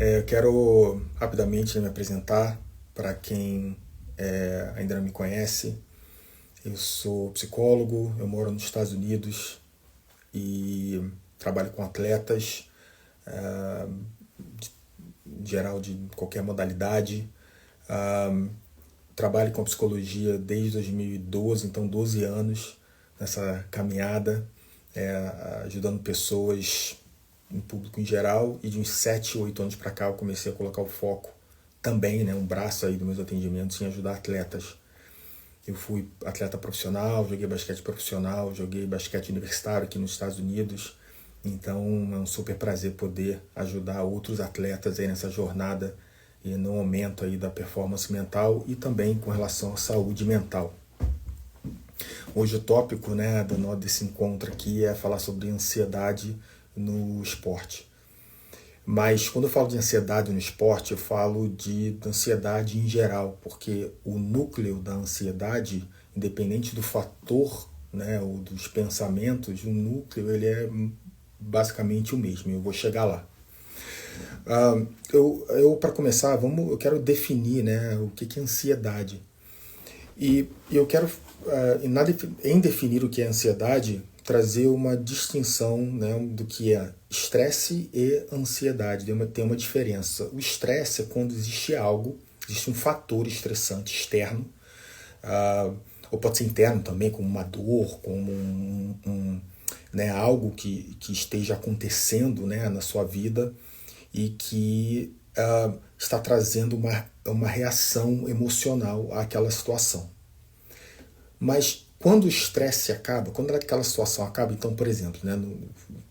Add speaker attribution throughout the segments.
Speaker 1: Eu quero rapidamente me apresentar para quem ainda não me conhece. Eu sou psicólogo, eu moro nos Estados Unidos e trabalho com atletas, em geral de qualquer modalidade. Trabalho com psicologia desde 2012, então 12 anos nessa caminhada, ajudando pessoas em público em geral, e de uns 7, 8 anos para cá eu comecei a colocar o foco também, um braço aí dos meus atendimentos em ajudar atletas. Eu fui atleta profissional, joguei basquete profissional, joguei basquete universitário aqui nos Estados Unidos, então é um super prazer poder ajudar outros atletas aí nessa jornada e no aumento aí da performance mental e também com relação à saúde mental. Hoje o tópico desse encontro aqui é falar sobre ansiedade no esporte. Mas quando eu falo de ansiedade no esporte, eu falo de ansiedade em geral, porque o núcleo da ansiedade, independente do fator, ou dos pensamentos, o núcleo ele é basicamente o mesmo. Eu vou chegar lá. Para começar, eu quero definir o que é ansiedade. E eu quero, em definir o que é ansiedade, trazer uma distinção do que é estresse e ansiedade. Tem uma diferença. O estresse é quando existe um fator estressante externo, ou pode ser interno também, como uma dor, como algo que esteja acontecendo na sua vida e que está trazendo uma reação emocional àquela situação. Mas quando o estresse acaba, quando aquela situação acaba, então, por exemplo,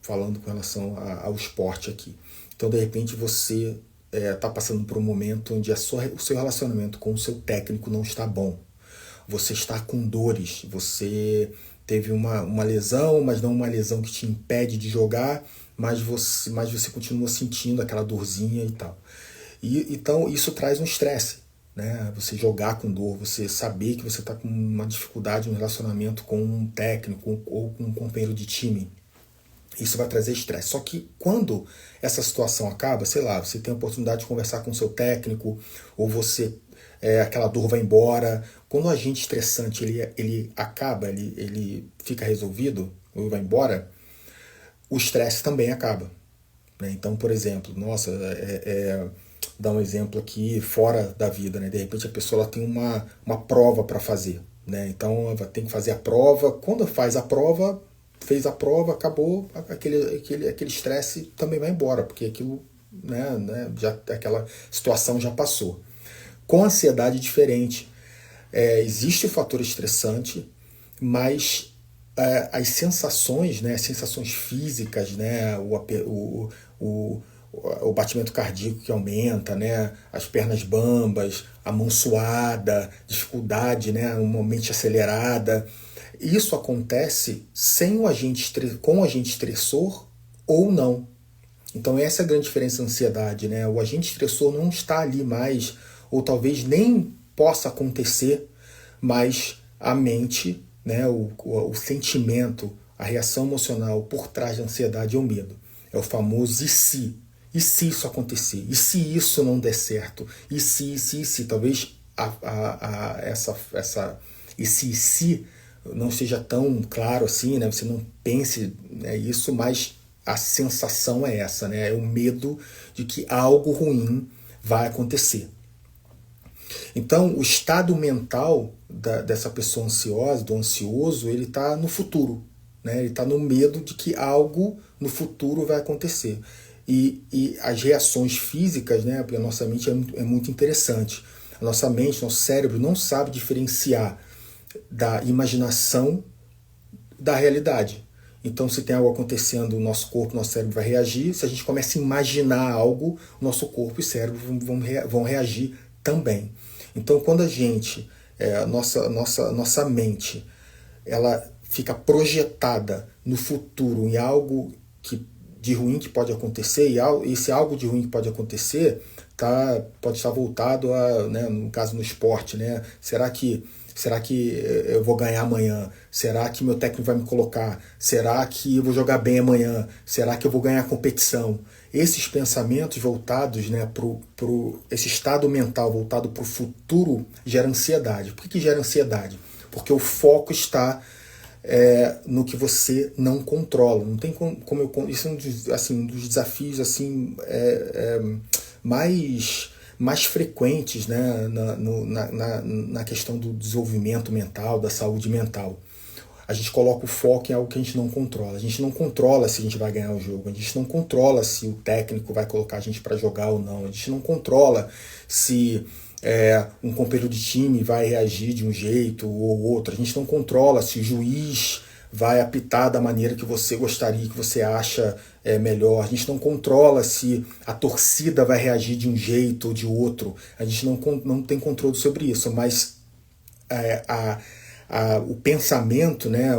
Speaker 1: falando com relação ao esporte aqui, então de repente você está passando por um momento onde o seu relacionamento com o seu técnico não está bom, você está com dores, você teve uma lesão, mas não uma lesão que te impede de jogar, mas você continua sentindo aquela dorzinha e tal. Então isso traz um estresse. Você jogar com dor, você saber que você está com uma dificuldade no relacionamento com um técnico ou com um companheiro de time. Isso vai trazer estresse. Só que quando essa situação acaba, sei lá, você tem a oportunidade de conversar com o seu técnico, ou aquela dor vai embora. Quando o agente estressante ele acaba, ele fica resolvido, ou vai embora, o estresse também acaba. Então, por exemplo, dar um exemplo aqui fora da vida, De repente a pessoa ela tem uma prova para fazer, Então ela tem que fazer a prova. Quando fez a prova, acabou, aquele estresse também vai embora, porque aquilo, aquela situação já passou. Com ansiedade é diferente. Existe o fator estressante, mas as sensações, as sensações físicas, o batimento cardíaco que aumenta, as pernas bambas, a mão suada, dificuldade, uma mente acelerada. Isso acontece sem com o agente estressor ou não. Então essa é a grande diferença da ansiedade. O agente estressor não está ali mais, ou talvez nem possa acontecer, mas a mente, o sentimento, a reação emocional por trás da ansiedade é o medo. É o famoso e se? E se isso acontecer? E se isso não der certo? E se? Talvez esse não seja tão claro assim, Você não pense isso, mas a sensação é essa, É o medo de que algo ruim vai acontecer. Então, o estado mental dessa pessoa ansiosa, do ansioso, ele está no futuro. Ele está no medo de que algo no futuro vai acontecer. E as reações físicas, porque a nossa mente é muito interessante. A nossa mente, nosso cérebro não sabe diferenciar da imaginação da realidade. Então, se tem algo acontecendo, o nosso corpo, nosso cérebro vai reagir. Se a gente começa a imaginar algo, nosso corpo e cérebro vão reagir também. Então, quando a gente, nossa mente, ela fica projetada no futuro em algo de ruim que pode acontecer, e esse algo de ruim que pode acontecer pode estar voltado a, no caso no esporte, será que Será que eu vou ganhar amanhã? Será que meu técnico vai me colocar? Será que eu vou jogar bem amanhã? Será que eu vou ganhar a competição? Esses pensamentos voltados, né, esse estado mental voltado para o futuro gera ansiedade. Por que gera ansiedade? Porque o foco está no que você não controla. Não tem como eu... Isso é um dos desafios assim, mais frequentes, né, na questão do desenvolvimento mental, da saúde mental. A gente coloca o foco em algo que a gente não controla. A gente não controla se a gente vai ganhar o jogo. A gente não controla se o técnico vai colocar a gente para jogar ou não. A gente não controla se um companheiro de time vai reagir de um jeito ou outro. A gente não controla se o juiz vai apitar da maneira que você gostaria, que você acha melhor. A gente não controla se a torcida vai reagir de um jeito ou de outro. A gente não tem controle sobre isso, mas o pensamento, né,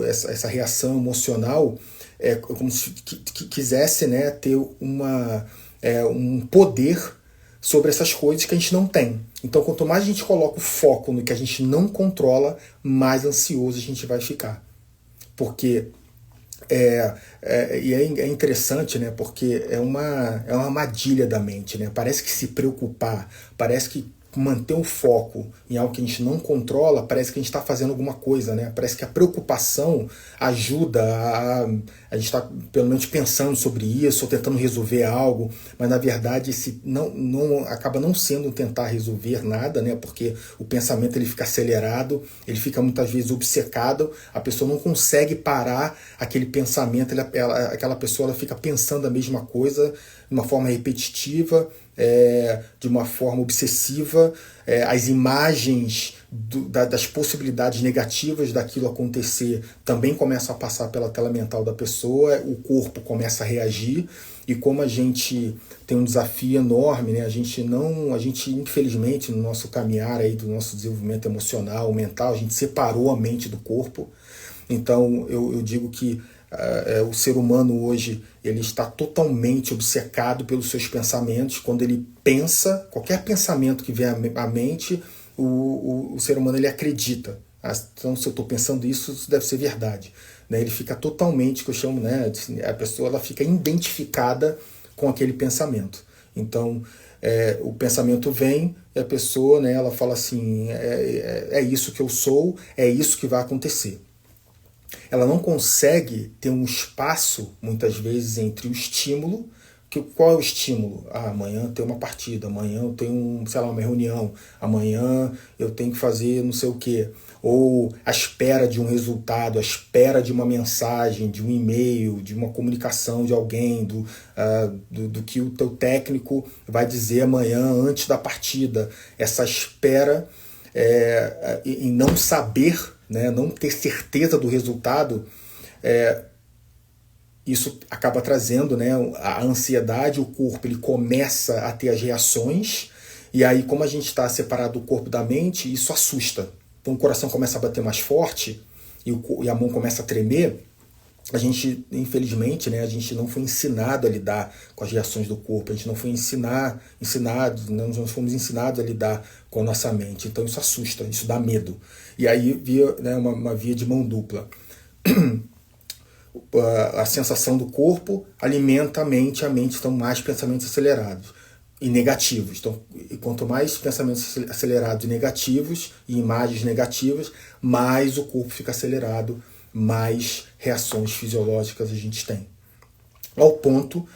Speaker 1: essa reação emocional é como se quisesse, né, ter um poder sobre essas coisas que a gente não tem. Então, quanto mais a gente coloca o foco no que a gente não controla, mais ansioso a gente vai ficar. Porque é interessante, né? Porque é uma armadilha da mente, né? Parece que se preocupar, parece que manter o foco em algo que a gente não controla, parece que a gente está fazendo alguma coisa, né? Parece que a preocupação ajuda a gente está pelo menos pensando sobre isso, ou tentando resolver algo, mas na verdade acaba não sendo tentar resolver nada, né? Porque o pensamento ele fica acelerado, ele fica muitas vezes obcecado, a pessoa não consegue parar aquele pensamento, aquela pessoa ela fica pensando a mesma coisa de uma forma repetitiva, de uma forma obsessiva, as imagens das possibilidades negativas daquilo acontecer também começam a passar pela tela mental da pessoa, o corpo começa a reagir, e como a gente tem um desafio enorme, né, a gente infelizmente no nosso caminhar aí do nosso desenvolvimento emocional, mental, a gente separou a mente do corpo. Então eu digo que o ser humano hoje ele está totalmente obcecado pelos seus pensamentos. Quando ele pensa, qualquer pensamento que vem à mente, o ser humano ele acredita. Então, se eu estou pensando isso deve ser verdade. Né? Ele fica totalmente, que eu chamo, né, a pessoa ela fica identificada com aquele pensamento. Então, o pensamento vem e a pessoa, né, ela fala assim, é isso que eu sou, é isso que vai acontecer. Ela não consegue ter um espaço, muitas vezes, entre o estímulo. Qual é o estímulo? Amanhã tem uma partida, amanhã eu tenho, uma reunião, amanhã eu tenho que fazer não sei o quê. Ou a espera de um resultado, a espera de uma mensagem, de um e-mail, de uma comunicação de alguém, do que o teu técnico vai dizer amanhã antes da partida. Essa espera em não saber, né, não ter certeza do resultado, isso acaba trazendo, né, a ansiedade, o corpo ele começa a ter as reações, e aí como a gente está separado do corpo da mente, isso assusta. Então o coração começa a bater mais forte e a mão começa a tremer. A gente, infelizmente, né, a gente não foi ensinado a lidar com as reações do corpo, a gente não foi nós não fomos ensinados a lidar com a nossa mente. Então isso assusta, isso dá medo. E aí via, né, uma via de mão dupla. A sensação do corpo alimenta a mente então mais pensamentos acelerados e negativos. Então, quanto mais pensamentos acelerados e negativos e imagens negativas, mais o corpo fica acelerado, mais reações fisiológicas a gente tem. Ao ponto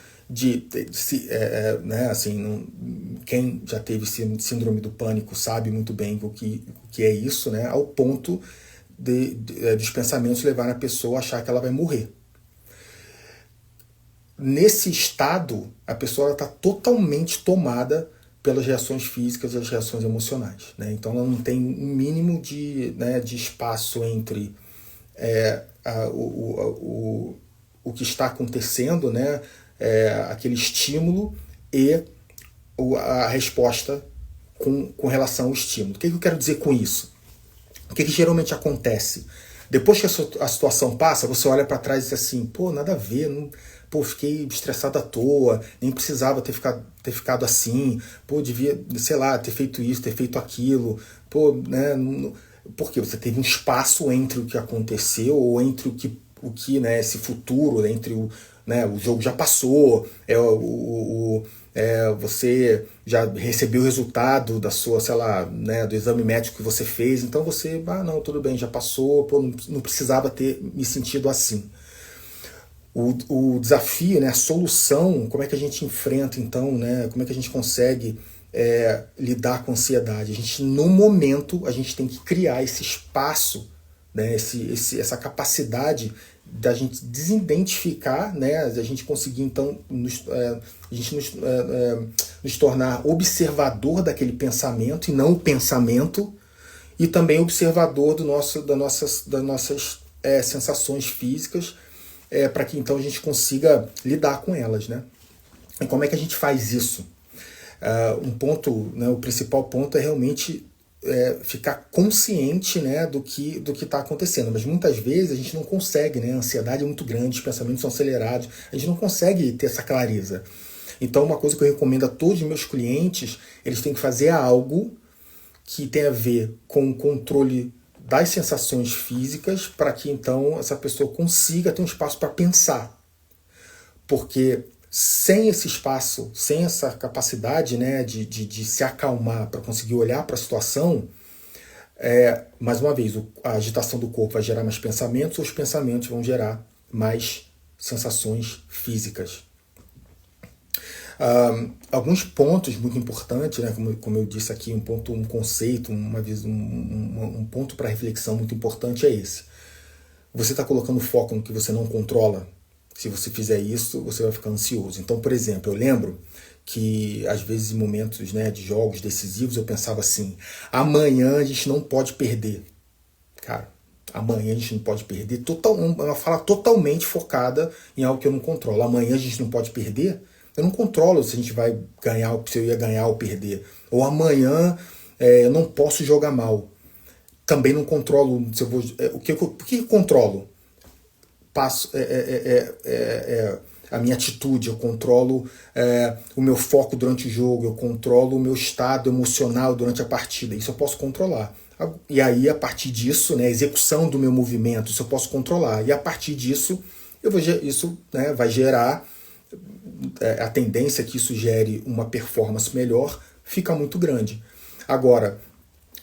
Speaker 1: né, assim, quem já teve síndrome do pânico sabe muito bem o que é isso, né, ao ponto dos pensamentos levarem a pessoa a achar que ela vai morrer. Nesse estado, a pessoa está totalmente tomada pelas reações físicas e as reações emocionais. Né? Então ela não tem um mínimo de espaço entre o que está acontecendo, né? Aquele estímulo e a resposta com relação ao estímulo. O que eu quero dizer com isso? O que geralmente acontece? Depois que a situação passa, você olha para trás e diz assim, nada a ver, fiquei estressado à toa, nem precisava ter ficado assim, devia, ter feito isso, ter feito aquilo, né, Porque você teve um espaço entre o que aconteceu ou entre o que né, esse futuro, entre o jogo já passou, você já recebeu o resultado da sua, sei lá, né, do exame médico que você fez, então você, não, tudo bem, já passou, pô, não precisava ter me sentido assim. O desafio, né, a solução, como é que a gente enfrenta então, né, como é que a gente consegue lidar com a ansiedade? No momento, a gente tem que criar esse espaço, né, essa capacidade da gente desidentificar, né, da gente conseguir então nos tornar observador daquele pensamento e não o pensamento, e também observador das nossas sensações físicas, para que então a gente consiga lidar com elas, né? E como é que a gente faz isso? Um ponto, né, o principal ponto é realmente ficar consciente, né, do que está acontecendo. Mas muitas vezes a gente não consegue, né? A ansiedade é muito grande, os pensamentos são acelerados, a gente não consegue ter essa clareza. Então, uma coisa que eu recomendo a todos os meus clientes, eles têm que fazer algo que tem a ver com o controle das sensações físicas, para que então essa pessoa consiga ter um espaço para pensar. Porque sem esse espaço, sem essa capacidade, né, de se acalmar para conseguir olhar para a situação, mais uma vez, a agitação do corpo vai gerar mais pensamentos, ou os pensamentos vão gerar mais sensações físicas. Alguns pontos muito importantes, né, como eu disse aqui, um conceito, um ponto para reflexão muito importante é esse. Você está colocando foco no que você não controla? Se você fizer isso, você vai ficar ansioso. Então, por exemplo, eu lembro que às vezes em momentos, né, de jogos decisivos eu pensava assim: amanhã a gente não pode perder. Cara, amanhã a gente não pode perder. Uma fala totalmente focada em algo que eu não controlo. Amanhã a gente não pode perder. Eu não controlo se a gente vai ganhar, se eu ia ganhar ou perder. Ou amanhã eu não posso jogar mal. Também não controlo se eu vou. O que eu controlo? A minha atitude, eu controlo o meu foco durante o jogo, eu controlo o meu estado emocional durante a partida. Isso eu posso controlar. E aí, a partir disso, né, a execução do meu movimento, isso eu posso controlar. E a partir disso, isso, né, vai gerar a tendência que isso gere uma performance melhor fica muito grande. Agora,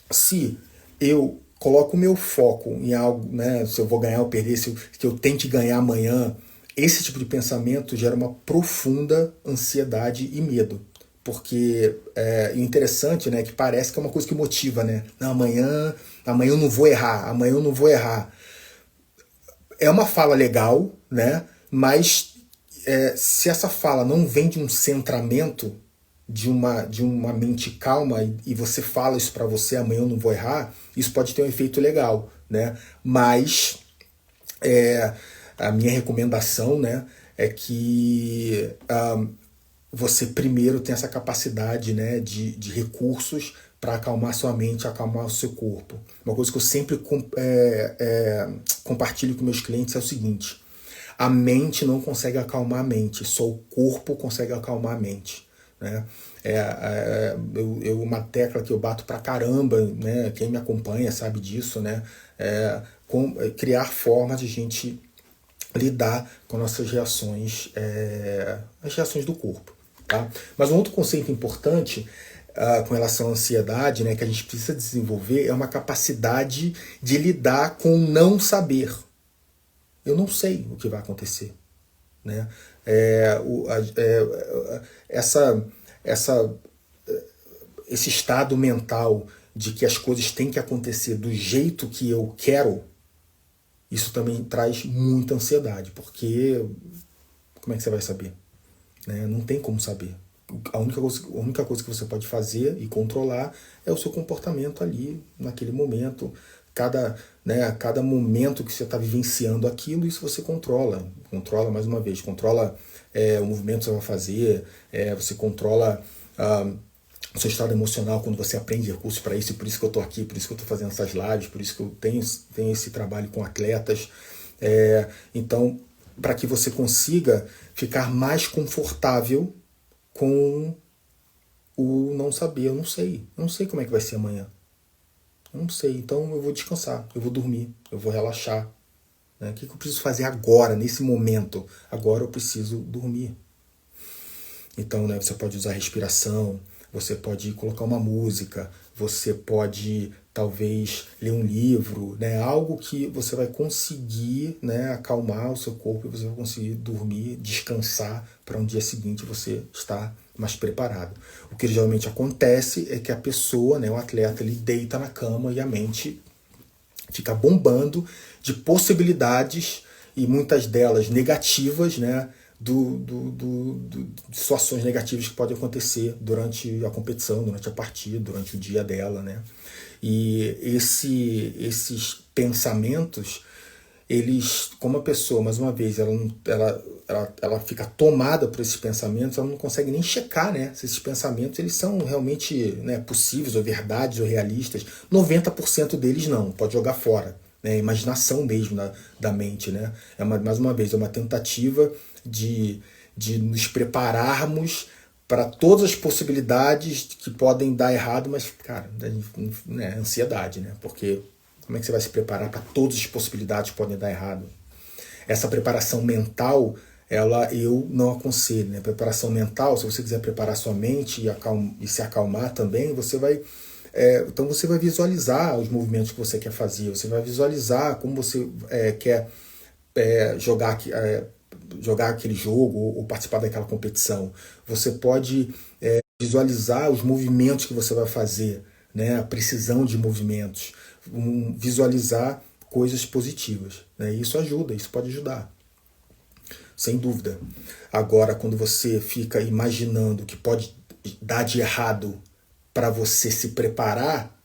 Speaker 1: se eu coloco o meu foco em algo, né, se eu vou ganhar ou perder, se eu tente ganhar amanhã, esse tipo de pensamento gera uma profunda ansiedade e medo. Porque o interessante, né, que parece que é uma coisa que motiva, né? Não, amanhã eu não vou errar, amanhã eu não vou errar. É uma fala legal, né? Mas se essa fala não vem de um centramento, de uma mente calma, e você fala isso para você: amanhã eu não vou errar, isso pode ter um efeito legal, né? Mas a minha recomendação, né, é que você primeiro tenha essa capacidade, né, de recursos para acalmar sua mente, acalmar o seu corpo. Uma coisa que eu sempre compartilho com meus clientes é o seguinte: a mente não consegue acalmar a mente, só o corpo consegue acalmar a mente, né? Uma tecla que eu bato pra caramba, né? Quem me acompanha sabe disso, né? Criar formas de a gente lidar com nossas reações, as reações do corpo, tá? Mas um outro conceito importante com relação à ansiedade, né, que a gente precisa desenvolver, é uma capacidade de lidar com o não saber. Eu não sei o que vai acontecer, né? Esse estado mental de que as coisas têm que acontecer do jeito que eu quero, isso também traz muita ansiedade, porque como é que você vai saber? Né? Não tem como saber. A única coisa que você pode fazer e controlar é o seu comportamento ali, naquele momento. Cada momento que você está vivenciando aquilo, isso você controla. Controla, mais uma vez, controla o movimento que você vai fazer, você controla o seu estado emocional quando você aprende recursos para isso, e por isso que eu estou aqui, por isso que eu estou fazendo essas lives, por isso que eu tenho esse trabalho com atletas. Então, para que você consiga ficar mais confortável com o não saber. Eu não sei como é que vai ser amanhã. Eu não sei, então eu vou descansar, eu vou dormir, eu vou relaxar. Né? O que eu preciso fazer agora, nesse momento? Agora eu preciso dormir. Então, né, você pode usar respiração, você pode colocar uma música, você pode talvez ler um livro, né, algo que você vai conseguir, né, acalmar o seu corpo e você vai conseguir dormir, descansar para um dia seguinte você estar mais preparado. O que geralmente acontece é que a pessoa, né, o atleta, ele deita na cama e a mente fica bombando de possibilidades e muitas delas negativas, né, de situações negativas que podem acontecer durante a competição, durante a partida, durante o dia dela, né? E esses pensamentos, eles, como a pessoa, mais uma vez, ela fica tomada por esses pensamentos, ela não consegue nem checar, né, se esses pensamentos eles são realmente, né, possíveis, ou verdades, ou realistas. 90% deles não, pode jogar fora. Né, imaginação mesmo da mente. Né? Mais uma vez, é uma tentativa de nos prepararmos para todas as possibilidades que podem dar errado, mas, cara, né, ansiedade, né? Porque como é que você vai se preparar para todas as possibilidades que podem dar errado? Essa preparação mental, eu não aconselho. Né? Preparação mental, se você quiser preparar sua mente e se acalmar também, você vai... então você vai visualizar os movimentos que você quer fazer, você vai visualizar como você quer jogar aquele jogo ou participar daquela competição. Você pode visualizar os movimentos que você vai fazer, né? A precisão de movimentos, visualizar coisas positivas. Né? Isso ajuda, isso pode ajudar, sem dúvida. Agora, quando você fica imaginando que pode dar de errado para você se preparar,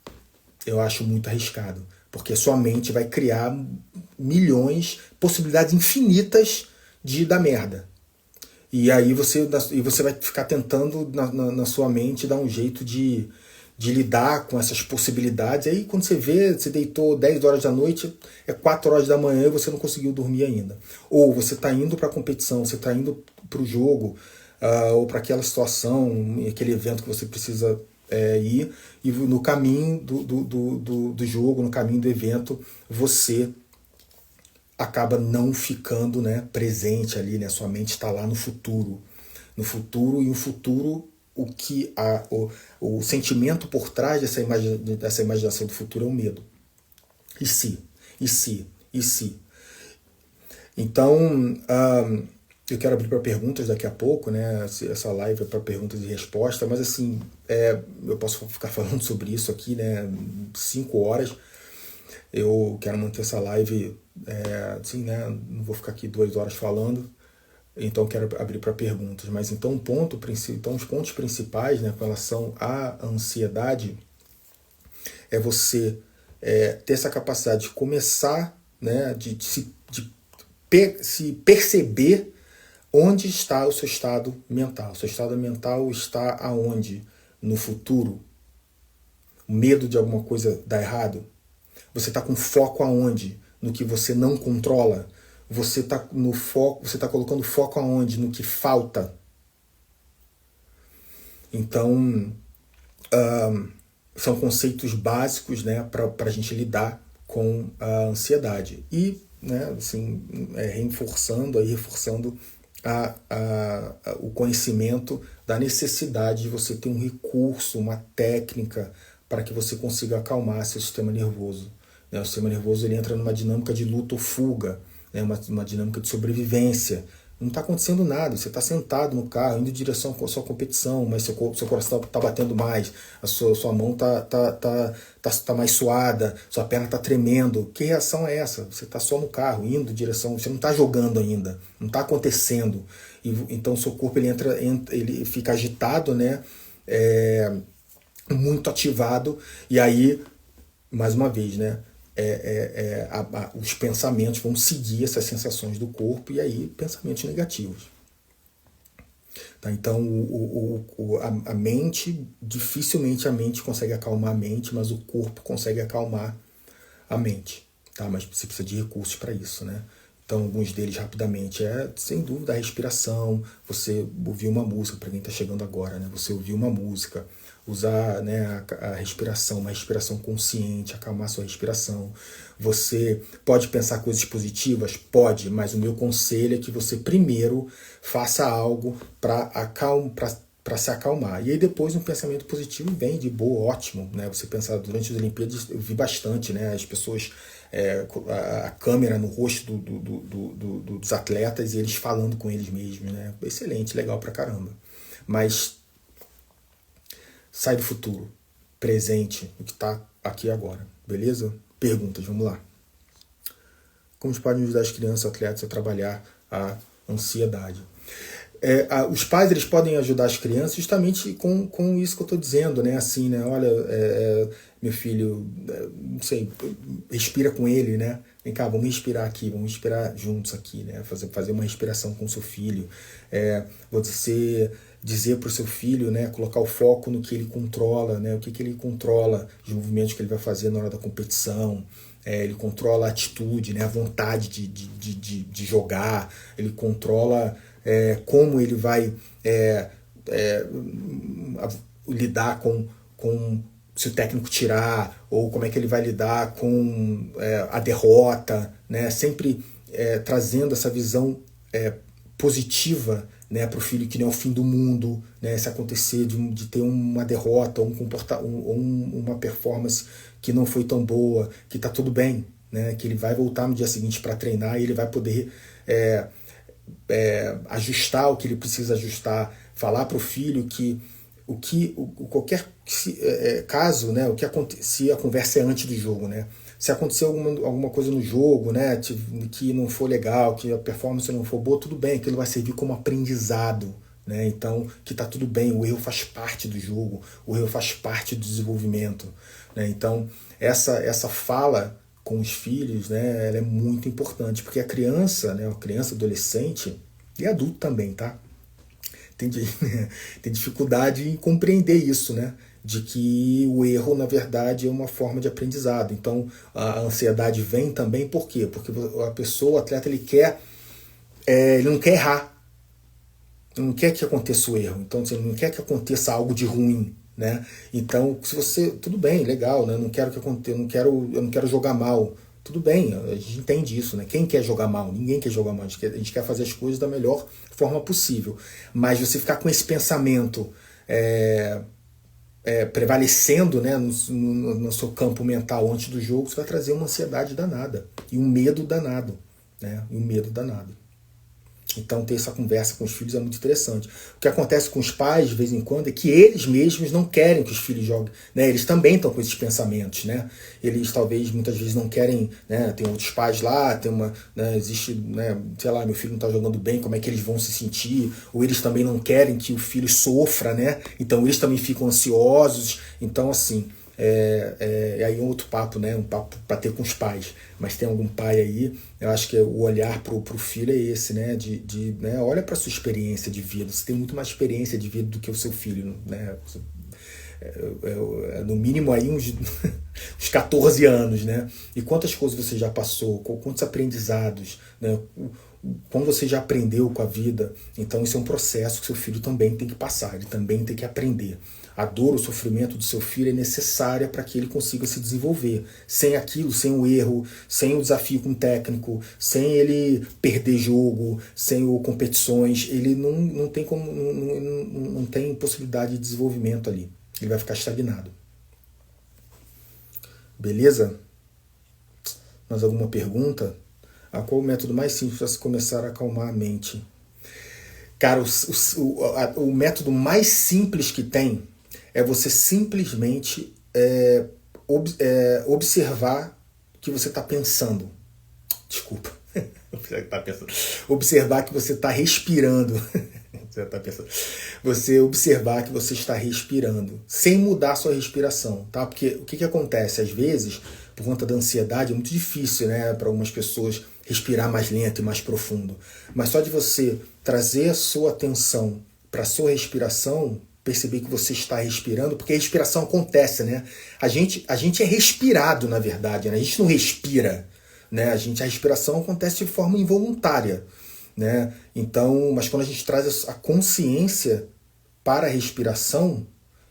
Speaker 1: eu acho muito arriscado, porque sua mente vai criar milhões, possibilidades infinitas de dar merda. E aí você vai ficar tentando na sua mente dar um jeito de lidar com essas possibilidades. Aí quando você vê, você deitou 10 horas da noite, é 4 horas da manhã e você não conseguiu dormir ainda. Ou você está indo para a competição, você está indo para o jogo, ou para aquela situação, aquele evento que você precisa ir, e no caminho do jogo, no caminho do evento, você acaba não ficando, né, presente ali, né? Sua mente está lá no futuro. No futuro, e o futuro, o sentimento por trás dessa imaginação do futuro é o medo. E se? E se? E se? Então, eu quero abrir para perguntas daqui a pouco, né? Essa live é para perguntas e respostas, mas assim, eu posso ficar falando sobre isso aqui, né? 5 horas. Eu quero manter essa live assim, né? Não vou ficar aqui 2 horas falando, então quero abrir para perguntas. Mas então, os pontos principais, né, com relação à ansiedade é você ter essa capacidade de começar, né, de se perceber onde está o seu estado mental. O seu estado mental está aonde? No futuro? O medo de alguma coisa dar errado? Você está com foco aonde? No que você não controla? Você está colocando foco aonde? No que falta? Então, são conceitos básicos, né, para a gente lidar com a ansiedade. E, né, assim, reforçando o conhecimento da necessidade de você ter um recurso, uma técnica para que você consiga acalmar seu sistema nervoso. O sistema nervoso ele entra numa dinâmica de luta ou fuga, né? uma dinâmica de sobrevivência. Não está acontecendo nada, você está sentado no carro, indo em direção à sua competição, mas seu coração está batendo mais, a sua mão tá mais suada, sua perna está tremendo. Que reação é essa? Você está só no carro, indo em direção, você não está jogando ainda, não está acontecendo. Então o seu corpo ele fica agitado, né? Muito ativado, e aí, mais uma vez, né? Os pensamentos vão seguir essas sensações do corpo, e aí pensamentos negativos. Tá? Então a mente, dificilmente a mente consegue acalmar a mente, mas o corpo consegue acalmar a mente. Tá? Mas você precisa de recursos para isso. Né? Então, alguns deles rapidamente sem dúvida, a respiração, você ouvir uma música, para quem está chegando agora, né? Você ouvir uma música, usar, né, a respiração, uma respiração consciente, acalmar sua respiração. Você pode pensar coisas positivas? Pode, mas o meu conselho é que você primeiro faça algo para se acalmar. E aí depois um pensamento positivo vem de boa, ótimo, né? Você pensar, durante as Olimpíadas eu vi bastante, né? As pessoas, a câmera no rosto dos atletas e eles falando com eles mesmos, né? Excelente, legal pra caramba. Mas sai do futuro, presente, o que está aqui agora, beleza? Perguntas, vamos lá. Como os pais ajudar as crianças, atletas a trabalhar a ansiedade? Os pais, eles podem ajudar as crianças justamente com isso que eu estou dizendo, né? Assim, né? Olha, meu filho, não sei, respira com ele, né? Vem cá, vamos respirar aqui, vamos respirar juntos aqui, né? Fazer uma respiração com o seu filho. Você dizer para o seu filho, né? Colocar o foco no que ele controla, né? O que ele controla, os movimentos que ele vai fazer na hora da competição. Ele controla a atitude, né? A vontade de jogar, ele controla como ele vai lidar com se o técnico tirar, ou como é que ele vai lidar com a derrota, né? Sempre trazendo essa visão positiva, né, para o filho, que não é o fim do mundo, né, se acontecer de ter uma derrota ou uma performance que não foi tão boa, que está tudo bem, né, que ele vai voltar no dia seguinte para treinar e ele vai poder ajustar o que ele precisa ajustar, falar para o filho que qualquer caso, né, se a conversa é antes do jogo, né, se acontecer alguma coisa no jogo, né, que não for legal, que a performance não for boa, tudo bem, aquilo vai servir como aprendizado, né, então que tá tudo bem, o erro faz parte do jogo, o erro faz parte do desenvolvimento, né, então essa fala com os filhos, né, ela é muito importante, porque a criança, né, adolescente e adulto também, tá? Tem dificuldade em compreender isso, né? De que o erro, na verdade, é uma forma de aprendizado. Então, a ansiedade vem também por quê? Porque a pessoa, o atleta, ele não quer errar. Ele não quer que aconteça o erro. Então, ele não quer que aconteça algo de ruim, né? Então, se você... Tudo bem, legal, né? Eu não quero jogar mal. Tudo bem, a gente entende isso, né? Quem quer jogar mal? Ninguém quer jogar mal. A gente quer fazer as coisas da melhor forma possível. Mas você ficar com esse pensamento prevalecendo, né, no seu campo mental antes do jogo, você vai trazer uma ansiedade danada. E um medo danado. Né? Então, ter essa conversa com os filhos é muito interessante. O que acontece com os pais, de vez em quando, é que eles mesmos não querem que os filhos joguem. Né? Eles também estão com esses pensamentos. Né? Eles, talvez, muitas vezes não querem... Né? Tem outros pais lá, né? Existe... Né? Sei lá, meu filho não está jogando bem, como é que eles vão se sentir? Ou eles também não querem que o filho sofra, né? Então, eles também ficam ansiosos. Então, assim... aí um outro papo, né? Um papo para ter com os pais. Mas tem algum pai aí, eu acho que o olhar pro filho é esse, né? Né? Olha para sua experiência de vida. Você tem muito mais experiência de vida do que o seu filho, né? No mínimo aí uns 14 anos, né? E quantas coisas você já passou, quantos aprendizados, né? Como você já aprendeu com a vida. Então isso é um processo que seu filho também tem que passar, ele também tem que aprender. A dor, o sofrimento do seu filho é necessária para que ele consiga se desenvolver. Sem aquilo, sem o erro, sem o desafio com o técnico, sem ele perder jogo, sem competições, ele não tem possibilidade de desenvolvimento ali. Ele vai ficar estagnado. Beleza? Mais alguma pergunta? Qual o método mais simples para se começar a acalmar a mente? Cara, o método mais simples que tem é você simplesmente observar o que você está pensando. Desculpa. Observar que você está respirando. Você observar que você está respirando, sem mudar a sua respiração, tá? Porque o que acontece? Às vezes, por conta da ansiedade, é muito difícil, né, para algumas pessoas respirar mais lento e mais profundo. Mas só de você trazer a sua atenção para a sua respiração, perceber que você está respirando, porque a respiração acontece, né? A gente é respirado, na verdade, né? A gente não respira, né? A respiração acontece de forma involuntária, né? Então, mas quando a gente traz a consciência para a respiração,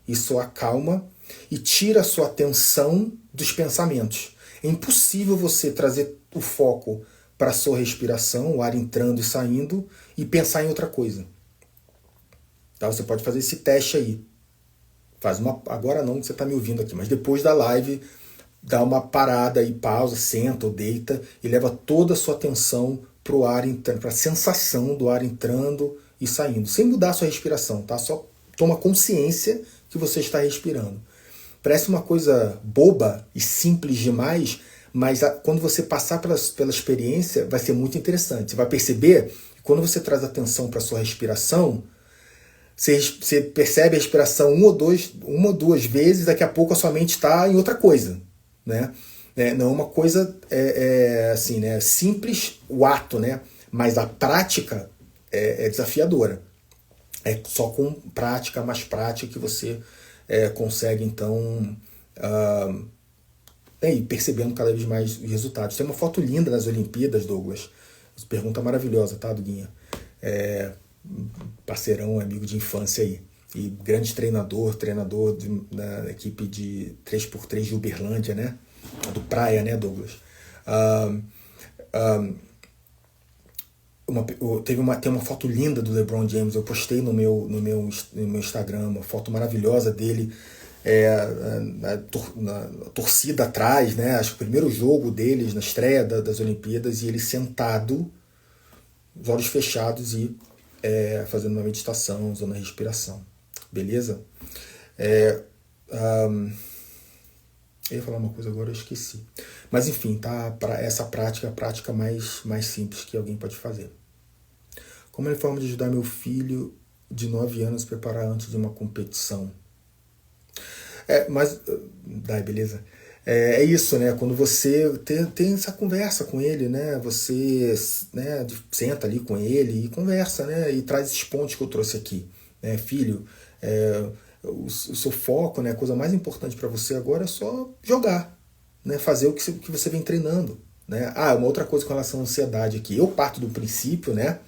Speaker 1: isso acalma e tira a sua atenção dos pensamentos. É impossível você trazer o foco para a sua respiração, o ar entrando e saindo, e pensar em outra coisa. Tá? Você pode fazer esse teste aí. Agora não, que você está me ouvindo aqui, mas depois da live, dá uma parada aí, pausa, senta ou deita e leva toda a sua atenção para o ar entrando, para a sensação do ar entrando e saindo, sem mudar a sua respiração, tá? Só toma consciência que você está respirando. Parece uma coisa boba e simples demais, mas quando você passar pela experiência, vai ser muito interessante. Você vai perceber que quando você traz atenção para a sua respiração, você percebe a respiração uma ou duas vezes, daqui a pouco a sua mente está em outra coisa, né? Não é uma coisa assim, né? Simples o ato, né? Mas a prática é desafiadora. É só com prática, mais prática, que você consegue, então, ir percebendo cada vez mais os resultados. Tem uma foto linda nas Olimpíadas, Douglas. Pergunta maravilhosa, tá, Duguinha? Parceirão, amigo de infância aí. E grande treinador da equipe de 3x3 de Uberlândia, né? Do Praia, né, Douglas? Tem uma foto linda do LeBron James, eu postei no meu Instagram, uma foto maravilhosa dele, a torcida atrás, né? Acho que o primeiro jogo deles na estreia das Olimpíadas, e ele sentado, os olhos fechados e fazendo uma meditação, usando a respiração. Beleza? Eu ia falar uma coisa agora, eu esqueci. Mas enfim, tá? Para essa prática, a prática mais simples que alguém pode fazer. Como é a forma de ajudar meu filho de 9 anos a se preparar antes de uma competição? Beleza? É isso, né? Quando você tem essa conversa com ele, né? Você, né, senta ali com ele e conversa, né? E traz esses pontos que eu trouxe aqui, né? Filho, o seu foco, né? A coisa mais importante para você agora é só jogar, né? Fazer o que você vem treinando, né? Uma outra coisa com relação à ansiedade aqui. Eu parto do princípio, né?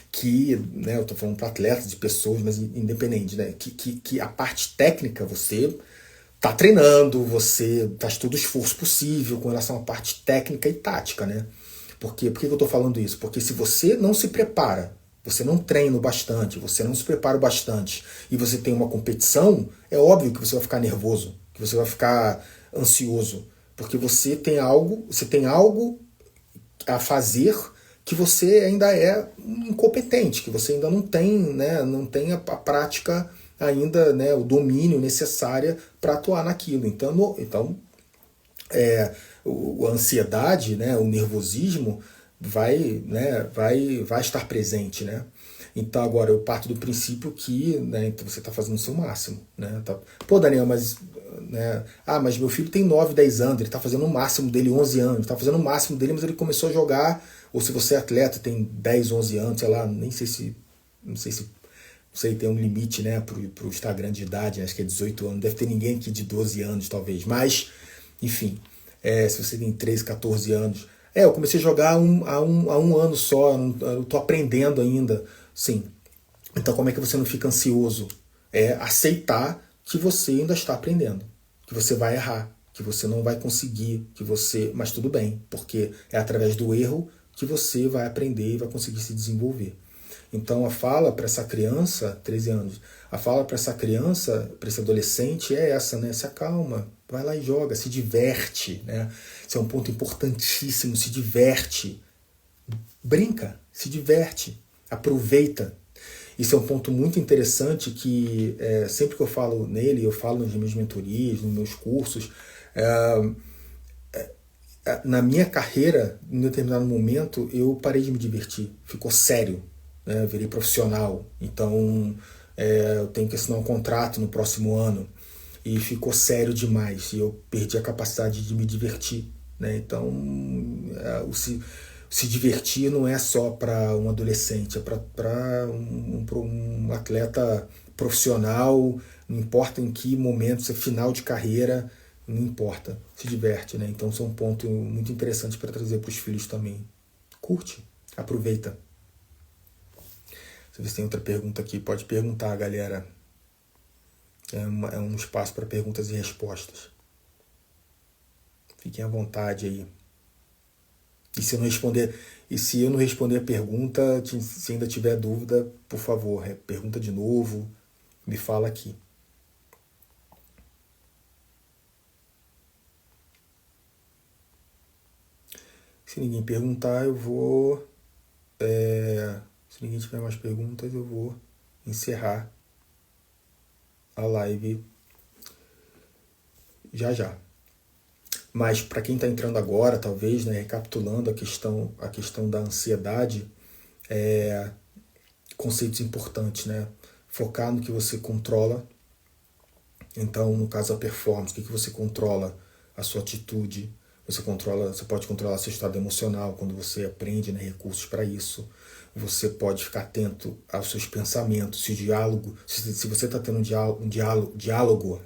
Speaker 1: Que, né? Eu estou falando para atletas, de pessoas, mas independente, né? Que a parte técnica você tá treinando, você faz todo o esforço possível com relação à parte técnica e tática, né? Por que eu estou falando isso? Porque se você não se prepara, você não treina bastante, você não se prepara bastante e você tem uma competição, é óbvio que você vai ficar nervoso, que você vai ficar ansioso, porque você tem algo a fazer que você ainda é incompetente, que você ainda não tem, né, não tem a prática ainda, né, o domínio necessário para atuar naquilo. Então a ansiedade, né, o nervosismo vai estar presente, né? Então agora eu parto do princípio que, né, então você está fazendo o seu máximo, né? Pô, Daniel, mas, né, mas meu filho tem 9, 10 anos, ele está fazendo o máximo dele, 11 anos, está fazendo o máximo dele, mas ele começou a jogar, ou se você é atleta, tem 10, 11 anos, sei lá, não sei, tem um limite, né, pro Instagram de idade, acho que é 18 anos, deve ter ninguém aqui de 12 anos, talvez, mas, enfim, se você tem 13, 14 anos, eu comecei a jogar há um ano só, eu tô aprendendo ainda, sim. Então como é que você não fica ansioso? Aceitar que você ainda está aprendendo, que você vai errar, que você não vai conseguir, mas tudo bem, porque é através do erro que você vai aprender e vai conseguir se desenvolver. Então a fala para essa criança, 13 anos, a fala para essa criança, para esse adolescente é essa, né? Se acalma, vai lá e joga, se diverte, né? Esse é um ponto importantíssimo, se diverte. Brinca, se diverte, aproveita. Isso é um ponto muito interessante que sempre que eu falo nele, eu falo nas minhas mentorias, nos meus cursos, na minha carreira, em determinado momento, eu parei de me divertir, ficou sério. Né, virei profissional, então eu tenho que assinar um contrato no próximo ano e ficou sério demais e eu perdi a capacidade de me divertir, né? Então se divertir não é só para um adolescente, é para um atleta profissional, não importa em que momento, se é final de carreira, não importa, se diverte, né? Então, isso é um ponto muito interessante para trazer para os filhos também. Curte, aproveita. Se você tem outra pergunta aqui, pode perguntar, galera. É um espaço para perguntas e respostas. Fiquem à vontade aí. E se eu não responder a pergunta, se ainda tiver dúvida, por favor, pergunta de novo, me fala aqui. Se ninguém perguntar, eu vou... se ninguém tiver mais perguntas, eu vou encerrar a live já já. Mas para quem está entrando agora, talvez, né, recapitulando a questão da ansiedade, conceitos importantes, né? Focar no que você controla. Então, no caso, a performance, o que você controla? A sua atitude. Você pode controlar seu estado emocional quando você aprende, né, recursos para isso. Você pode ficar atento aos seus pensamentos, se você está tendo um diálogo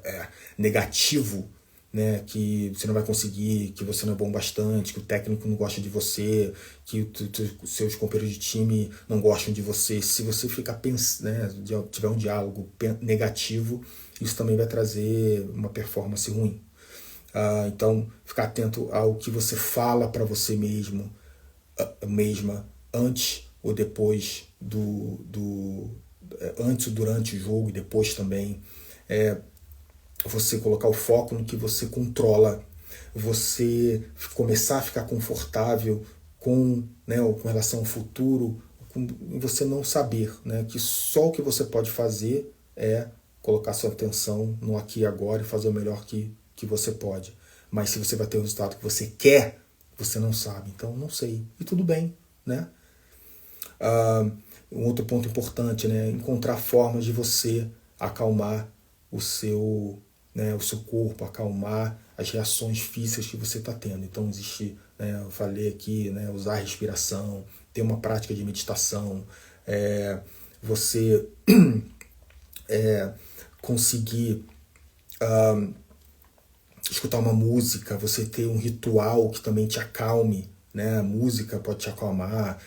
Speaker 1: negativo, né, que você não vai conseguir, que você não é bom bastante, que o técnico não gosta de você, que os seus companheiros de time não gostam de você. Se você ficar tiver um diálogo negativo, isso também vai trazer uma performance ruim. Então, ficar atento ao que você fala para você mesma antes ou depois antes ou durante o jogo e depois também. Você colocar o foco no que você controla, você começar a ficar confortável com relação ao futuro, você não saber, né, que só o que você pode fazer é colocar sua atenção no aqui e agora e fazer o melhor que você pode. Mas se você vai ter o resultado que você quer, você não sabe. Então, não sei. E tudo bem, né? Um outro ponto importante, né? Encontrar formas de você acalmar o seu corpo, acalmar as reações físicas que você está tendo. Então, existe, né, eu falei aqui, né, usar a respiração, ter uma prática de meditação, você conseguir escutar uma música, você ter um ritual que também te acalme, né? A música pode te acalmar,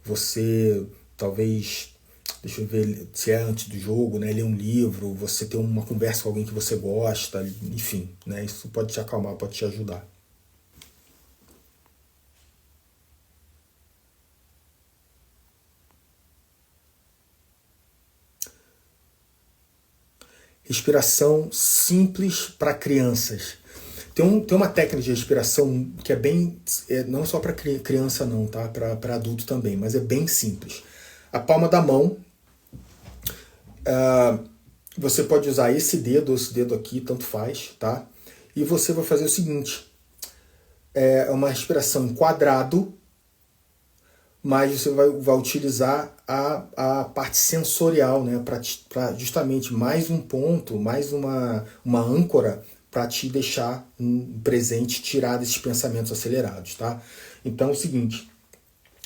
Speaker 1: você talvez, deixa eu ver se é antes do jogo, né, ler um livro, você ter uma conversa com alguém que você gosta, enfim, né, isso pode te acalmar, pode te ajudar. Respiração simples para crianças. Tem uma técnica de respiração que é bem... não só para criança não, tá? Para adulto também, mas é bem simples. A palma da mão, você pode usar esse dedo aqui, tanto faz, tá? E você vai fazer o seguinte, é uma respiração em quadrado, mas você vai utilizar a parte sensorial, né, para justamente mais um ponto, mais uma âncora para te deixar presente, tirar desses pensamentos acelerados, tá? Então é o seguinte,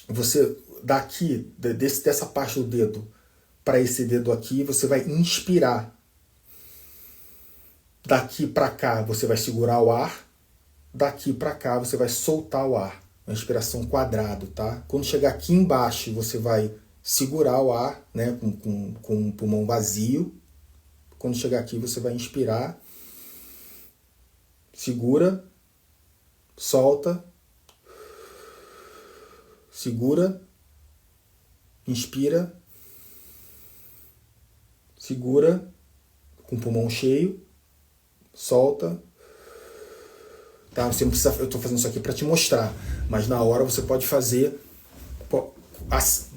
Speaker 1: você daqui, dessa parte do dedo para esse dedo aqui, você vai inspirar. Daqui para cá você vai segurar o ar, daqui para cá você vai soltar o ar. Uma respiração quadrado, tá? Quando chegar aqui embaixo, você vai segurar o ar, né, com o pulmão vazio. Quando chegar aqui, você vai inspirar, segura, solta, segura, inspira, segura, com o pulmão cheio, solta. Tá? Você não precisa, eu estou fazendo isso aqui para te mostrar, mas na hora você pode fazer assim,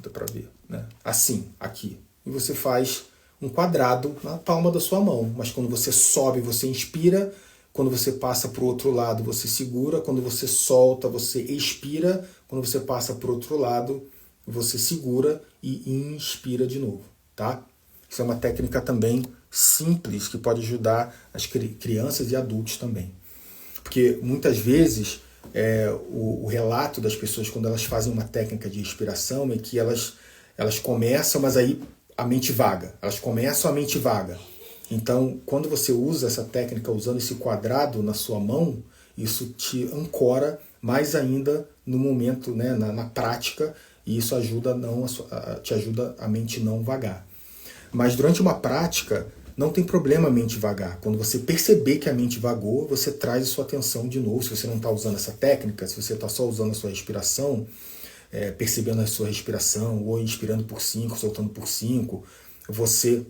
Speaker 1: dá para ver, né? Assim, aqui. E você faz um quadrado na palma da sua mão, mas quando você sobe, você inspira, quando você passa para o outro lado, você segura, quando você solta, você expira, quando você passa para o outro lado, você segura e inspira de novo, tá? Isso é uma técnica também simples que pode ajudar as crianças e adultos também. Porque muitas vezes o relato das pessoas quando elas fazem uma técnica de respiração é que elas começam, mas aí a mente vaga. Elas começam, a mente vaga. Então, quando você usa essa técnica usando esse quadrado na sua mão, isso te ancora mais ainda no momento, né, na prática, e isso ajuda te ajuda a mente não vagar. Mas durante uma prática, não tem problema a mente vagar. Quando você perceber que a mente vagou, você traz a sua atenção de novo. Se você não está usando essa técnica, se você está só usando a sua respiração, percebendo a sua respiração, ou inspirando por 5, soltando por 5, você...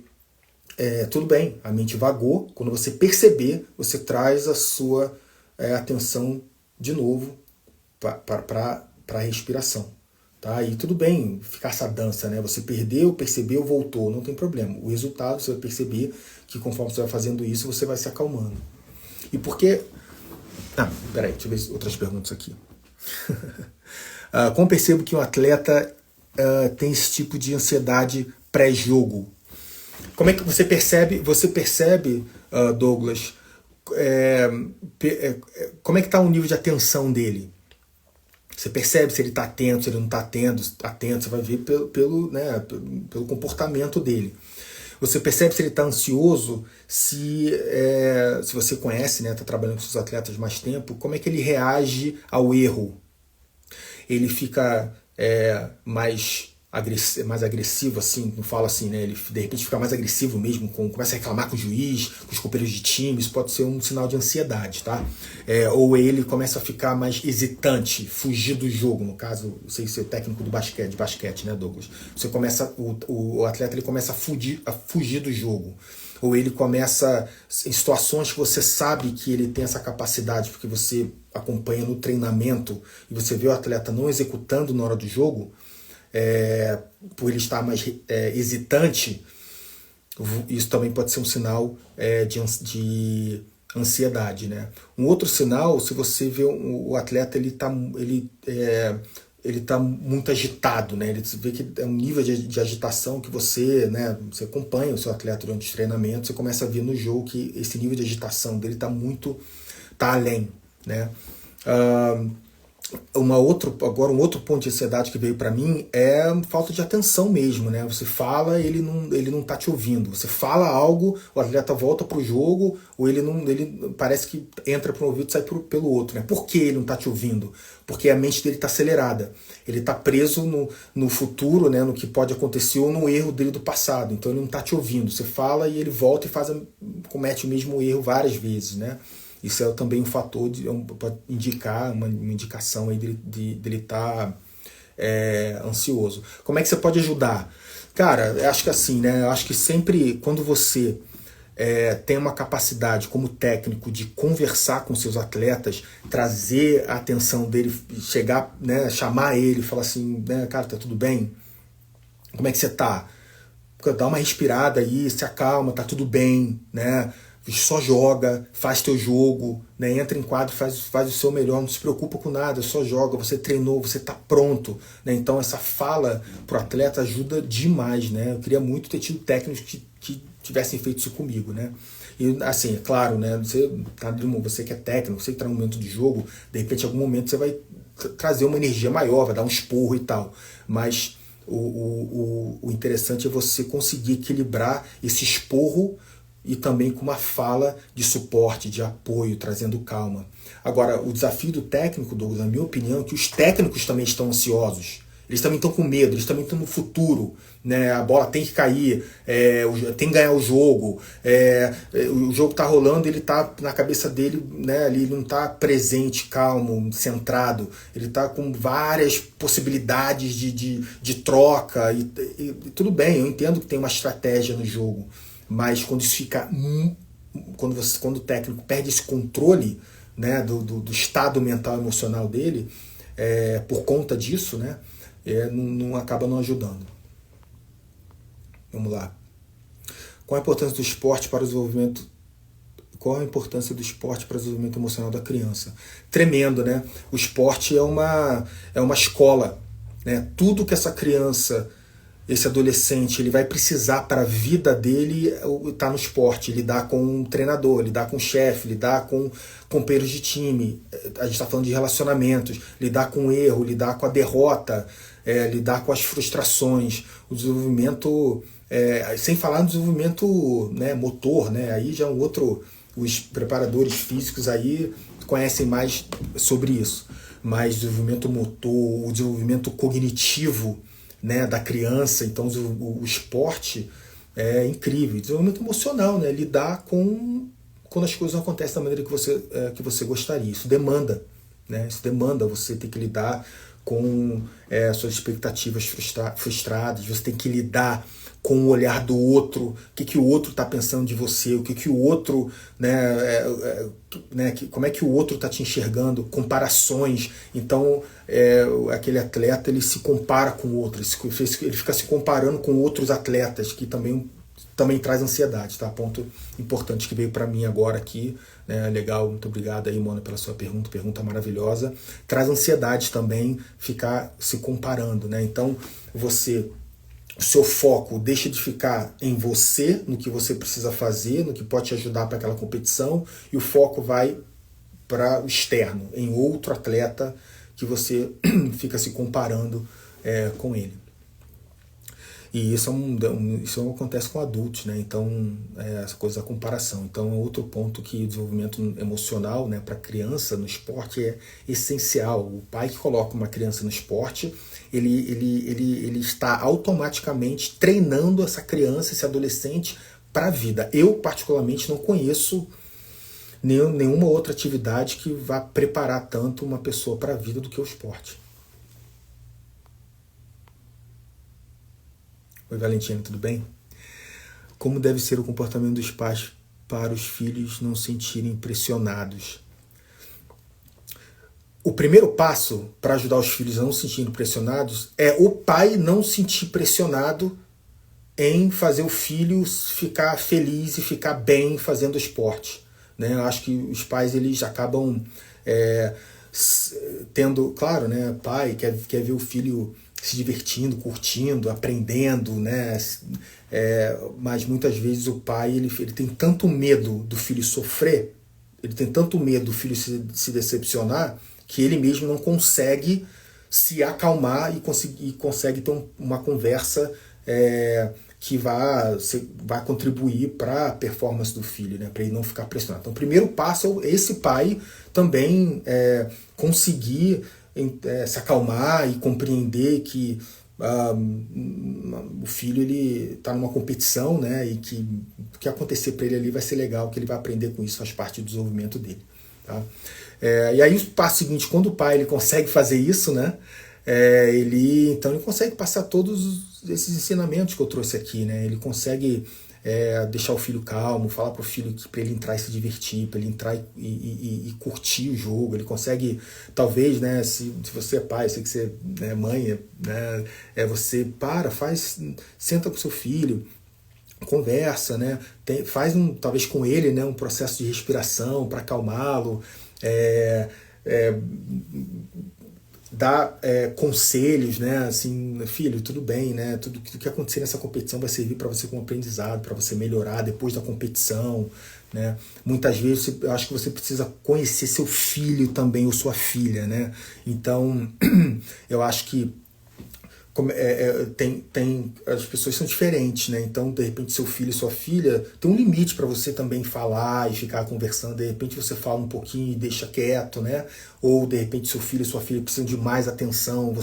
Speaker 1: tudo bem, a mente vagou. Quando você perceber, você traz a sua atenção de novo para a respiração. Tá? E tudo bem ficar essa dança, né? Você perdeu, percebeu, voltou, não tem problema. O resultado, você vai perceber que conforme você vai fazendo isso, você vai se acalmando. E por que... peraí, deixa eu ver outras perguntas aqui. Como percebo que um atleta tem esse tipo de ansiedade pré-jogo? Como é que você percebe, Douglas, como é que está o nível de atenção dele? Você percebe se ele está atento, se ele não está atento, você vai ver pelo comportamento dele. Você percebe se ele está ansioso, se você conhece, né, está trabalhando com seus atletas mais tempo, como é que ele reage ao erro? Ele fica mais agressivo, assim, não fala assim, né? Ele de repente fica mais agressivo mesmo, começa a reclamar com o juiz, com os companheiros de time, isso pode ser um sinal de ansiedade, tá? Ou ele começa a ficar mais hesitante, fugir do jogo, no caso, sei ser técnico de basquete, né, Douglas? Você começa, o atleta ele começa a fugir do jogo. Ou ele começa, em situações que você sabe que ele tem essa capacidade, porque você acompanha no treinamento e você vê o atleta não executando na hora do jogo, por ele estar mais hesitante, isso também pode ser um sinal de ansiedade, né? Um outro sinal, se você vê o atleta, ele tá muito agitado, né? Ele vê que é um nível de agitação que você, né, você acompanha o seu atleta durante os treinamentos, você começa a ver no jogo que esse nível de agitação dele tá além, né? Agora um outro ponto de ansiedade que veio para mim é falta de atenção mesmo, né? Você fala, ele não tá te ouvindo. Você fala algo, o atleta volta pro jogo, ou ele parece que entra por um ouvido e sai pelo outro, né? Por que ele não tá te ouvindo? Porque a mente dele tá acelerada. Ele tá preso no futuro, né? No que pode acontecer ou no erro dele do passado. Então ele não tá te ouvindo. Você fala e ele volta e comete o mesmo erro várias vezes, né? Isso é também um fator pode indicar uma indicação aí dele estar ansioso. Como é que você pode ajudar? Cara, eu acho que assim, né? Eu acho que sempre quando você tem uma capacidade como técnico de conversar com seus atletas, trazer a atenção dele, chegar, né, chamar ele, falar assim, né, cara, tá tudo bem? Como é que você tá? Dá uma respirada aí, se acalma, tá tudo bem, né? Só joga, faz teu jogo, né? Entra em quadro, faz o seu melhor, não se preocupa com nada, só joga, você treinou, você está pronto, né? Então essa fala pro atleta ajuda demais, né? Eu queria muito ter tido técnicos que tivessem feito isso comigo, né? E assim, é claro, né? Você que é técnico, você que está no momento de jogo, de repente em algum momento você vai trazer uma energia maior, vai dar um esporro e tal, mas o interessante é você conseguir equilibrar esse esporro e também com uma fala de suporte, de apoio, trazendo calma. Agora, o desafio do técnico, Douglas, na minha opinião, é que os técnicos também estão ansiosos. Eles também estão com medo, eles também estão no futuro, né? A bola tem que cair, tem que ganhar o jogo, o jogo está rolando, ele está na cabeça dele, né? Ele não está presente, calmo, centrado, ele está com várias possibilidades de troca, e tudo bem, eu entendo que tem uma estratégia no jogo, mas quando isso fica quando o técnico perde esse controle, né, do estado mental e emocional dele, por conta disso, né, não acaba não ajudando. Vamos lá. Qual a importância do esporte para o desenvolvimento? Qual a importância do esporte para o desenvolvimento emocional da criança? Tremendo, né? O esporte é uma escola, né? Tudo que essa criança, esse adolescente, ele vai precisar para a vida dele tá no esporte, lidar com um treinador, lidar com um chefe, lidar com companheiros de time, a gente está falando de relacionamentos, lidar com o erro, lidar com a derrota, lidar com as frustrações. O desenvolvimento Sem falar no desenvolvimento, né, motor, né? Aí já os preparadores físicos aí conhecem mais sobre isso. Mas desenvolvimento motor, o desenvolvimento cognitivo, né, da criança, então o esporte é incrível. Desenvolvimento emocional, né? Lidar com quando as coisas não acontecem da maneira que você gostaria. Isso demanda, né? Isso demanda você ter que lidar com suas expectativas frustradas, você tem que lidar com o olhar do outro, o que o outro está pensando de você, o que o outro, como é que o outro está te enxergando, comparações. Então, aquele atleta ele se compara com o outro, ele fica se comparando com outros atletas, que também traz ansiedade, tá? Ponto importante que veio para mim agora aqui, né? Legal, muito obrigado aí, Mona, pela sua pergunta maravilhosa. Traz ansiedade também ficar se comparando, né? Então, o seu foco deixa de ficar em você, no que você precisa fazer, no que pode te ajudar para aquela competição, e o foco vai para o externo, em outro atleta que você fica se comparando com ele. E isso acontece com adultos, né? Então, essa coisa da comparação. Então, é outro ponto que o desenvolvimento emocional, né, para criança no esporte é essencial. O pai que coloca uma criança no esporte, ele está automaticamente treinando essa criança, esse adolescente, para a vida. Eu, particularmente, não conheço nenhuma outra atividade que vá preparar tanto uma pessoa para a vida do que o esporte. Oi, Valentina, tudo bem? Como deve ser o comportamento dos pais para os filhos não se sentirem pressionados? O primeiro passo para ajudar os filhos a não se sentirem pressionados é o pai não se sentir pressionado em fazer o filho ficar feliz e ficar bem fazendo esporte, né? Eu acho que os pais eles acabam tendo, claro, né? Pai quer ver o filho se divertindo, curtindo, aprendendo, né? Mas muitas vezes o pai ele tem tanto medo do filho sofrer, ele tem tanto medo do filho se decepcionar, que ele mesmo não consegue se acalmar e consegue ter uma conversa que vai contribuir para a performance do filho, né? Para ele não ficar pressionado. Então, o primeiro passo é esse pai também conseguir se acalmar e compreender que o filho ele está numa competição, né? E que o que acontecer para ele ali vai ser legal, que ele vai aprender com isso, faz parte do desenvolvimento dele. Tá? E aí o passo seguinte, quando o pai ele consegue fazer isso, né? Ele consegue passar todos esses ensinamentos que eu trouxe aqui, né? Ele consegue deixar o filho calmo, falar para o filho para ele entrar e se divertir, para ele entrar e curtir o jogo. Ele consegue, talvez, né? Se você é pai, eu sei que você é mãe, né? Você senta com seu filho, conversa, né? Faz talvez com ele, né, um processo de respiração para acalmá-lo, dar conselhos, né? Assim, filho, tudo bem, né? Tudo que acontecer nessa competição vai servir para você como aprendizado, para você melhorar depois da competição, né? Muitas vezes eu acho que você precisa conhecer seu filho também, ou sua filha, né? Então, eu acho que as pessoas são diferentes, né? Então, de repente, seu filho e sua filha tem um limite para você também falar e ficar conversando. De repente, você fala um pouquinho e deixa quieto, né? Ou, de repente, seu filho e sua filha precisam de mais atenção.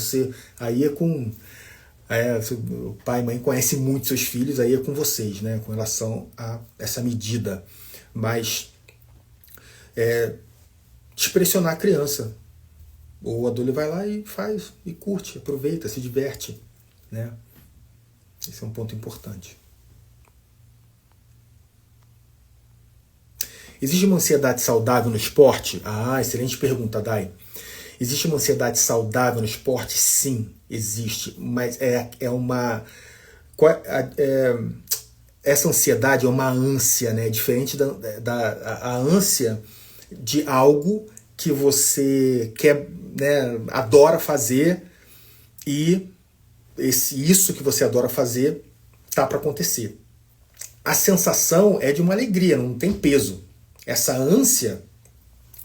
Speaker 1: Aí o pai e mãe conhecem muito seus filhos, aí é com vocês, né? Com relação a essa medida. Mas despressionar a criança. O adulto vai lá e faz, e curte, aproveita, se diverte, né? Esse é um ponto importante. Existe uma ansiedade saudável no esporte? Excelente pergunta, Dai. Existe uma ansiedade saudável no esporte? Sim, existe. Mas essa ansiedade é uma ânsia, né? Diferente da ânsia de algo que você quer, né, adora fazer, e isso que você adora fazer tá para acontecer. A sensação é de uma alegria, não tem peso. Essa ânsia,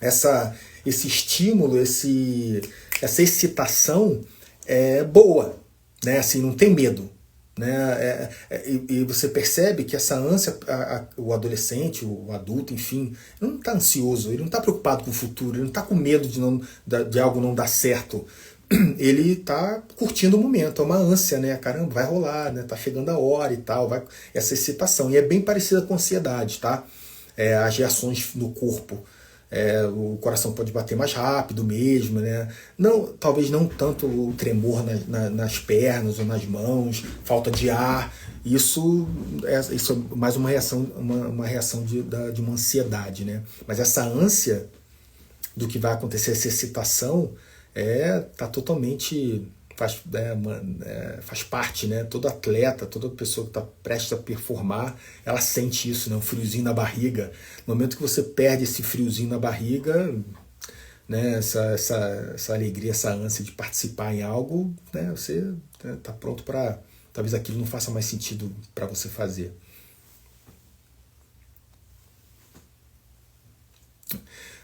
Speaker 1: esse estímulo, essa excitação é boa, né? Assim, não tem medo. né? E você percebe que essa ânsia, o adolescente, o adulto, enfim, não está ansioso, ele não está preocupado com o futuro, ele não está com medo de algo não dar certo. Ele está curtindo o momento, é uma ânsia, né? Caramba, vai rolar, né? Tá chegando a hora e tal, essa excitação. E é bem parecida com a ansiedade, tá? As reações no corpo. O coração pode bater mais rápido mesmo, né? Não, talvez não tanto o tremor nas pernas ou nas mãos, falta de ar. Isso é mais uma reação, uma reação de uma ansiedade, né? Mas essa ânsia do que vai acontecer, essa excitação, tá totalmente faz parte, né? Todo atleta, toda pessoa que está prestes a performar, ela sente isso, né? Um friozinho na barriga. No momento que você perde esse friozinho na barriga, né? Essa alegria, essa ânsia de participar em algo, né? Você está pronto para, talvez aquilo não faça mais sentido para você fazer.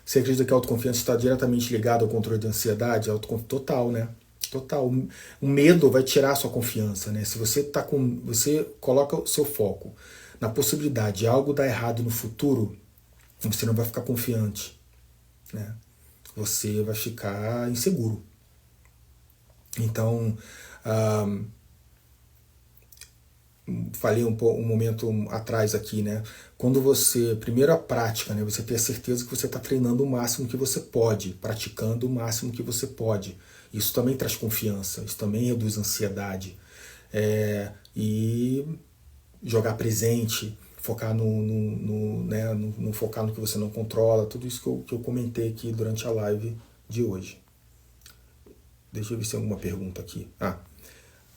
Speaker 1: Você acredita que a autoconfiança está diretamente ligada ao controle da ansiedade? Total, né? Total. O medo vai tirar a sua confiança, né? Se você você coloca o seu foco na possibilidade de algo dar errado no futuro, você não vai ficar confiante, né? Você vai ficar inseguro. Então, falei um momento atrás aqui, né? Quando você, primeiro a prática, né? Você ter a certeza que você está treinando o máximo que você pode, praticando o máximo que você pode. Isso também traz confiança, isso também reduz a ansiedade. E jogar presente, focar no focar no que você não controla, tudo isso que eu comentei aqui durante a live de hoje. Deixa eu ver se tem alguma pergunta aqui.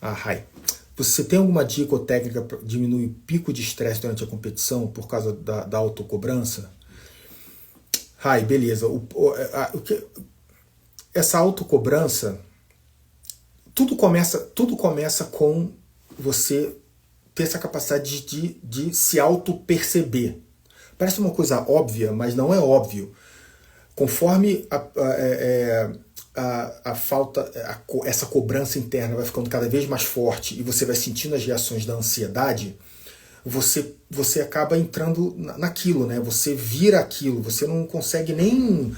Speaker 1: Rai. Você tem alguma dica ou técnica para diminuir o pico de estresse durante a competição por causa da autocobrança? Rai, beleza. Essa autocobrança, tudo começa com você ter essa capacidade de se auto-perceber. Parece uma coisa óbvia, mas não é óbvio. Conforme essa cobrança interna vai ficando cada vez mais forte e você vai sentindo as reações da ansiedade, você acaba entrando naquilo, né? Você vira aquilo, você não consegue nem...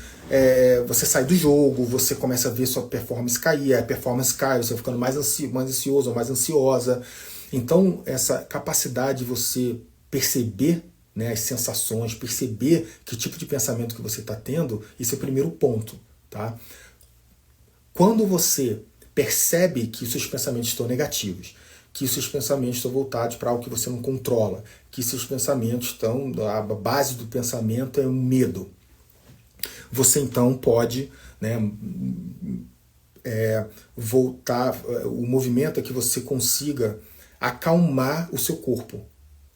Speaker 1: você sai do jogo, você começa a ver sua performance cair, a performance cai, você vai ficando mais ansioso ou mais ansiosa. Então, essa capacidade de você perceber, né, as sensações, perceber que tipo de pensamento que você está tendo, esse é o primeiro ponto, tá? Quando você percebe que seus pensamentos estão negativos, que seus pensamentos estão voltados para algo que você não controla, que seus pensamentos estão... A base do pensamento é o medo. Você então pode, né, voltar... O movimento é que você consiga acalmar o seu corpo.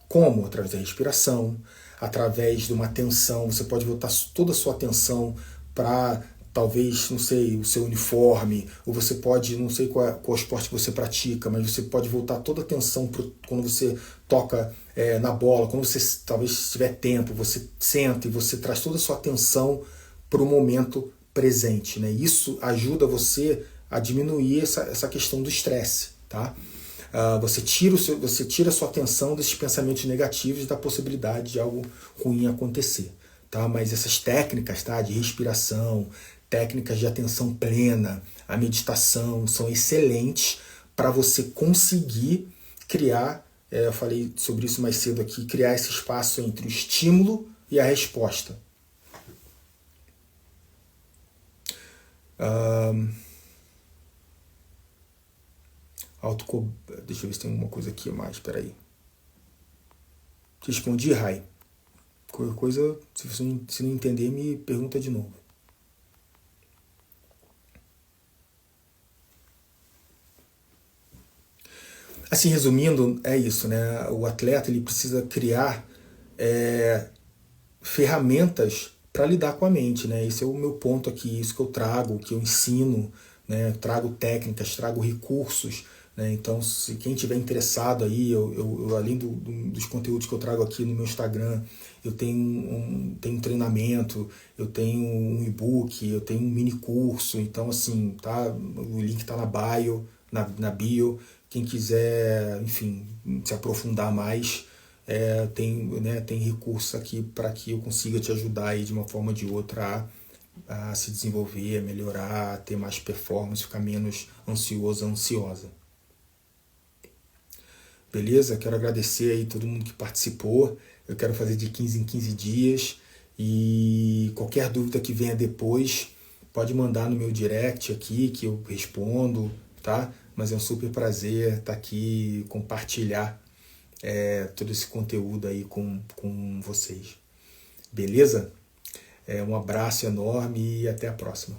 Speaker 1: Como? Através da respiração, através de uma atenção. Você pode voltar toda a sua atenção para... talvez, não sei, o seu uniforme, ou você pode, não sei qual esporte que você pratica, mas você pode voltar toda a atenção quando você toca na bola, quando você talvez tiver tempo, você senta e você traz toda a sua atenção para o momento presente, né? Isso ajuda você a diminuir essa questão do estresse, tá? Você tira a sua atenção desses pensamentos negativos e da possibilidade de algo ruim acontecer, tá? Mas essas técnicas, tá, de respiração, técnicas de atenção plena, a meditação, são excelentes para você conseguir criar, eu falei sobre isso mais cedo aqui, criar esse espaço entre o estímulo e a resposta. Deixa eu ver se tem alguma coisa aqui mais, peraí. Respondi, Rai. Qualquer coisa, se não entender, me pergunta de novo. Assim, resumindo, é isso, né? O atleta ele precisa criar ferramentas para lidar com a mente, né? Esse é o meu ponto aqui, isso que eu trago, que eu ensino, né? Trago técnicas, trago recursos, né? Então, se quem tiver interessado aí, eu além dos conteúdos que eu trago aqui no meu Instagram, eu tenho um treinamento, eu tenho um e-book, eu tenho um mini curso, então assim, tá? O link está na bio, Quem quiser, enfim, se aprofundar mais, tem recurso aqui para que eu consiga te ajudar aí de uma forma ou de outra a se desenvolver, a melhorar, a ter mais performance, ficar menos ansioso, ansiosa. Beleza? Quero agradecer aí todo mundo que participou. Eu quero fazer de 15 em 15 dias. E qualquer dúvida que venha depois, pode mandar no meu direct aqui que eu respondo, tá? Mas é um super prazer estar aqui, compartilhar todo esse conteúdo aí com vocês. Beleza? Um abraço enorme e até a próxima.